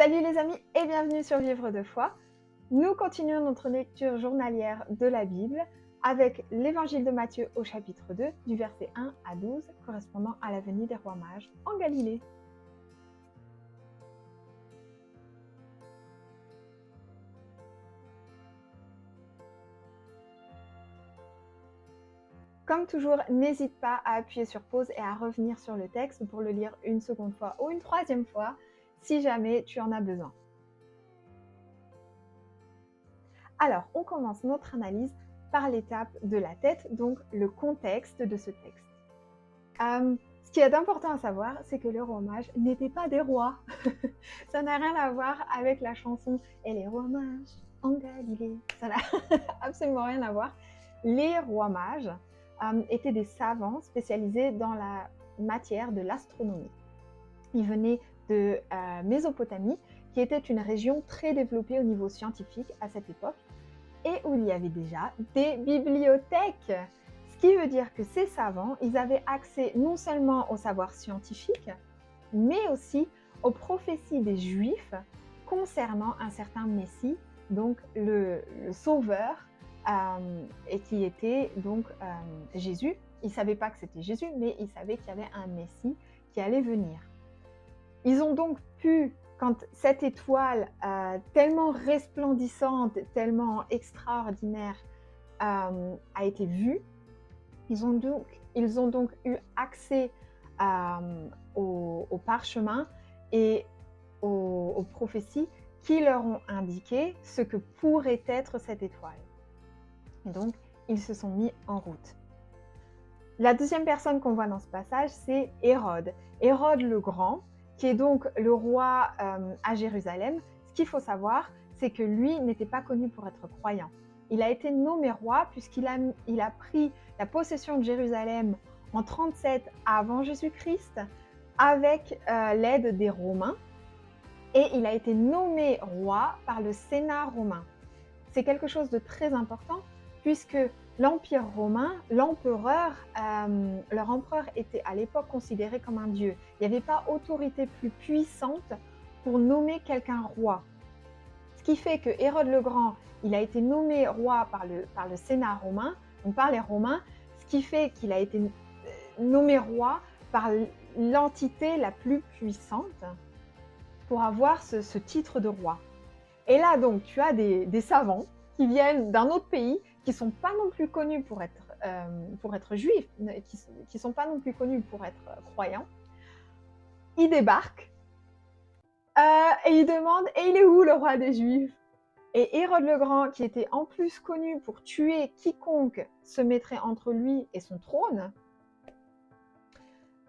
Salut les amis et bienvenue sur Vivre de foi. Nous continuons notre lecture journalière de la Bible avec l'évangile de Matthieu au chapitre 2 du verset 1 à 12 correspondant à la venue des rois mages en Galilée. Comme toujours, n'hésite pas à appuyer sur pause et à revenir sur le texte pour le lire une seconde fois ou une troisième fois si jamais tu en as besoin. Alors, on commence notre analyse par l'étape de la tête, donc le contexte de ce texte. Ce qui est important à savoir, c'est que les rois mages n'étaient pas des rois. Ça n'a rien à voir avec la chanson « Et les rois mages en Galilée ». Ça n'a absolument rien à voir. Les rois mages étaient des savants spécialisés dans la matière de l'astronomie. Ils venaient de Mésopotamie, qui était une région très développée au niveau scientifique à cette époque, et où il y avait déjà des bibliothèques. Ce qui veut dire que ces savants, ils avaient accès non seulement au savoir scientifique, mais aussi aux prophéties des Juifs concernant un certain Messie, donc le Sauveur, et qui était donc Jésus. Ils ne savaient pas que c'était Jésus, mais ils savaient qu'il y avait un Messie qui allait venir. Ils ont donc pu, quand cette étoile tellement resplendissante, tellement extraordinaire a été vue, ils ont donc eu accès au parchemin et aux prophéties qui leur ont indiqué ce que pourrait être cette étoile. Et donc, ils se sont mis en route. La deuxième personne qu'on voit dans ce passage, c'est Hérode. Hérode le Grand, qui est donc le roi à Jérusalem. Ce qu'il faut savoir, c'est que lui n'était pas connu pour être croyant. Il a été nommé roi puisqu'il a pris la possession de Jérusalem en 37 avant Jésus-Christ avec l'aide des Romains. Et il a été nommé roi par le Sénat romain. C'est quelque chose de très important puisque l'Empire romain, l'empereur, leur empereur était à l'époque considéré comme un dieu. Il n'y avait pas autorité plus puissante pour nommer quelqu'un roi. Ce qui fait que Hérode le Grand, il a été nommé roi par le Sénat romain, donc par les Romains, ce qui fait qu'il a été nommé roi par l'entité la plus puissante pour avoir ce titre de roi. Et là, donc, tu as des savants qui viennent d'un autre pays, qui ne sont pas non plus connus pour être juifs, qui ne sont pas non plus connus pour être croyants. Ils débarquent et ils demandent « Et il est où le roi des Juifs ?» Et Hérode le Grand, qui était en plus connu pour tuer quiconque se mettrait entre lui et son trône,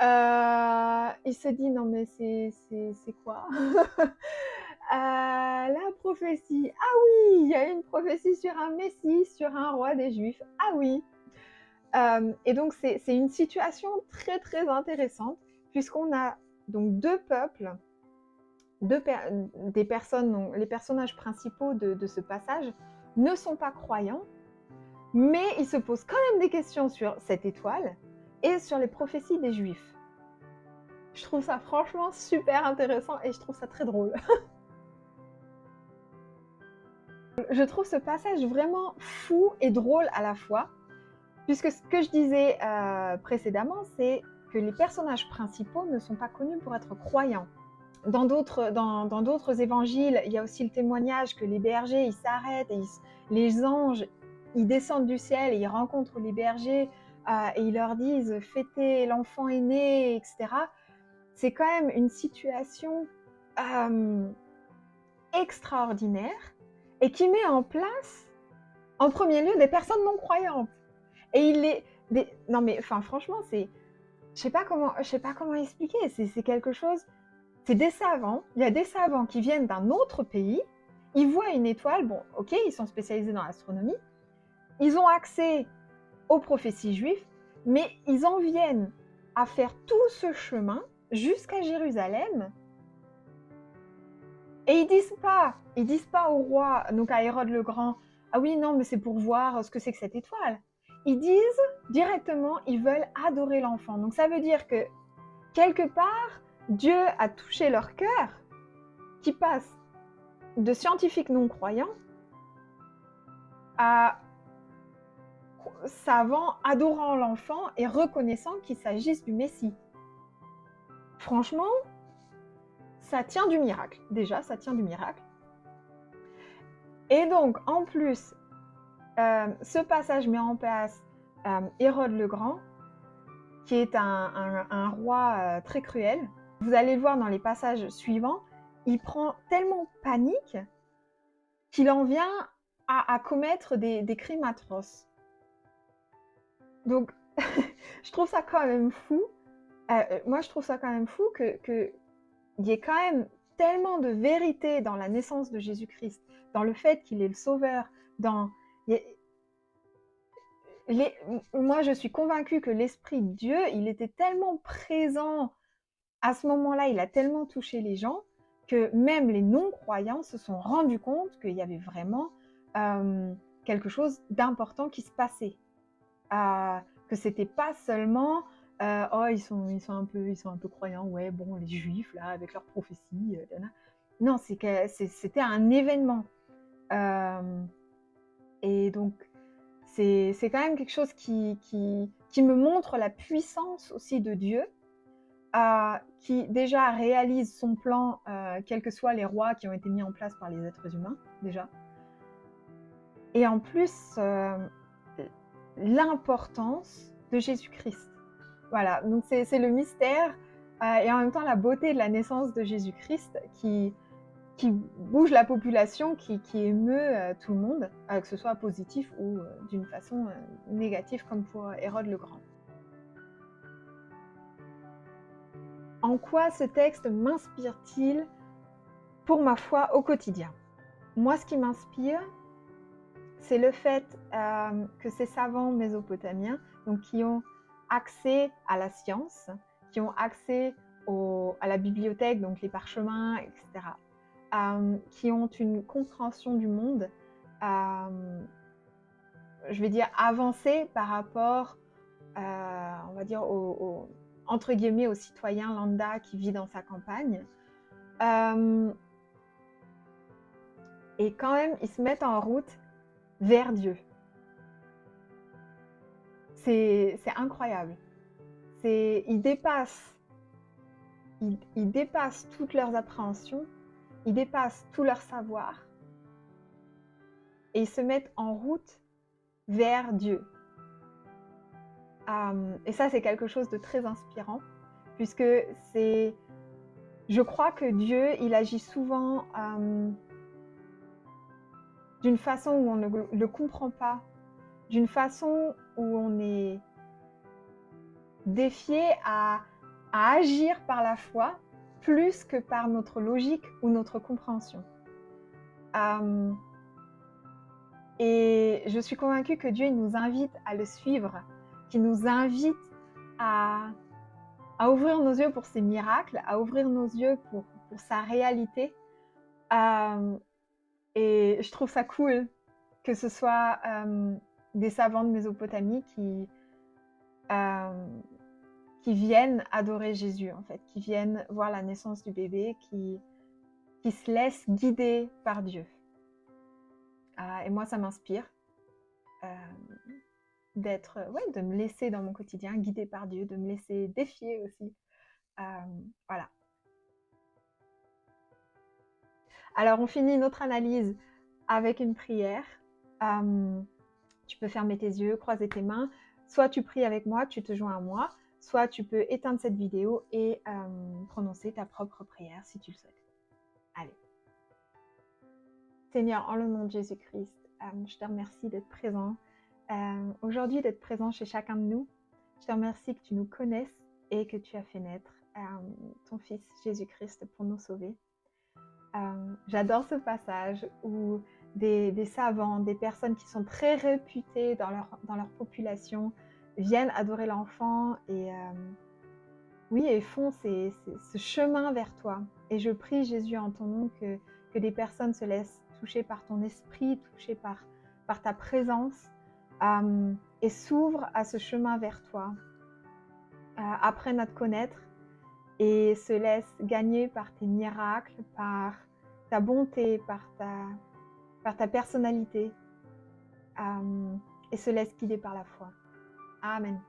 il se dit « Non mais c'est quoi ?» La prophétie. Ah oui, il y a une prophétie sur un Messie, sur un roi des Juifs. Ah oui. Et donc c'est une situation très très intéressante puisqu'on a donc deux peuples, des personnes, donc les personnages principaux de ce passage ne sont pas croyants, mais ils se posent quand même des questions sur cette étoile et sur les prophéties des Juifs. Je trouve ça franchement super intéressant et je trouve ça très drôle. Je trouve ce passage vraiment fou et drôle à la fois, puisque ce que je disais précédemment, c'est que les personnages principaux ne sont pas connus pour être croyants. Dans d'autres évangiles, il y a aussi le témoignage que les bergers, ils s'arrêtent, et les anges, ils descendent du ciel et ils rencontrent les bergers et ils leur disent « fêtez, l'enfant est né », etc. C'est quand même une situation extraordinaire et qui met en place, en premier lieu, des personnes non croyantes. Et non mais, enfin, franchement, c'est... Je sais pas comment expliquer, c'est quelque chose... C'est des savants, il y a des savants qui viennent d'un autre pays, ils voient une étoile, bon, ok, ils sont spécialisés dans l'astronomie, ils ont accès aux prophéties juives, mais ils en viennent à faire tout ce chemin jusqu'à Jérusalem. Et ils disent pas au roi, donc à Hérode le Grand, ah oui, non, mais c'est pour voir ce que c'est que cette étoile. Ils disent directement, ils veulent adorer l'enfant. Donc ça veut dire que, quelque part, Dieu a touché leur cœur qui passe de scientifiques non-croyants à savants adorant l'enfant et reconnaissant qu'il s'agisse du Messie. Franchement, ça tient du miracle. Déjà, ça tient du miracle. Et donc, en plus, ce passage met en place Hérode le Grand, qui est un roi très cruel. Vous allez le voir dans les passages suivants, il prend tellement panique qu'il en vient à commettre des crimes atroces. Donc, je trouve ça quand même fou. Moi, je trouve ça quand même fou qu'il y ait quand même tellement de vérité dans la naissance de Jésus-Christ, dans le fait qu'il est le Sauveur, moi, je suis convaincue que l'Esprit de Dieu, il était tellement présent à ce moment-là, il a tellement touché les gens que même les non-croyants se sont rendus compte qu'il y avait vraiment quelque chose d'important qui se passait. Que c'était pas seulement oh ils sont un peu croyants, ouais bon les Juifs là avec leurs prophéties. Non, c'était un événement. Et donc c'est quand même quelque chose qui me montre la puissance aussi de Dieu, qui déjà réalise son plan, quels que soient les rois qui ont été mis en place par les êtres humains, déjà. Et en plus, l'importance de Jésus-Christ. Voilà, donc c'est le mystère et en même temps la beauté de la naissance de Jésus-Christ qui bouge la population, qui émeut tout le monde, que ce soit positif ou d'une façon négative comme pour Hérode le Grand. En quoi ce texte m'inspire-t-il pour ma foi au quotidien? Moi, ce qui m'inspire, c'est le fait que ces savants mésopotamiens, donc qui ont accès à la science, qui ont accès à la bibliothèque, donc les parchemins, etc., qui ont une compréhension du monde, je vais dire avancée par rapport, on va dire, entre guillemets, au citoyen lambda qui vit dans sa campagne. Et quand même, ils se mettent en route vers Dieu. C'est incroyable. Ils dépassent toutes leurs appréhensions, ils dépassent tout leur savoir et ils se mettent en route vers Dieu. Et ça, c'est quelque chose de très inspirant, puisque je crois que Dieu, il agit souvent d'une façon où on ne le comprend pas, d'une façon où on est défié à agir par la foi plus que par notre logique ou notre compréhension. Et je suis convaincue que Dieu il nous invite à le suivre, qu'il nous invite à ouvrir nos yeux pour ses miracles, à ouvrir nos yeux pour sa réalité. Et je trouve ça cool que ce soit des savants de Mésopotamie qui viennent adorer Jésus, en fait, qui viennent voir la naissance du bébé, qui se laissent guider par Dieu. Et moi, ça m'inspire de me laisser dans mon quotidien guider par Dieu, de me laisser défier aussi. Voilà. Alors, on finit notre analyse avec une prière. Tu peux fermer tes yeux, croiser tes mains. Soit tu pries avec moi, tu te joins à moi, soit tu peux éteindre cette vidéo et prononcer ta propre prière si tu le souhaites. Allez. Seigneur, en le nom de Jésus-Christ, je te remercie d'être présent. Aujourd'hui, d'être présent chez chacun de nous. Je te remercie que tu nous connaisses et que tu as fait naître ton Fils Jésus-Christ pour nous sauver. J'adore ce passage où des savants, des personnes qui sont très réputées dans leur population viennent adorer l'enfant et font ce chemin vers toi. Et je prie Jésus en ton nom que des personnes se laissent toucher par ton esprit, toucher par ta présence et s'ouvrent à ce chemin vers toi, apprennent à te connaître et se laissent gagner par tes miracles, par ta bonté, par ta personnalité, et se laisse guider par la foi. Amen.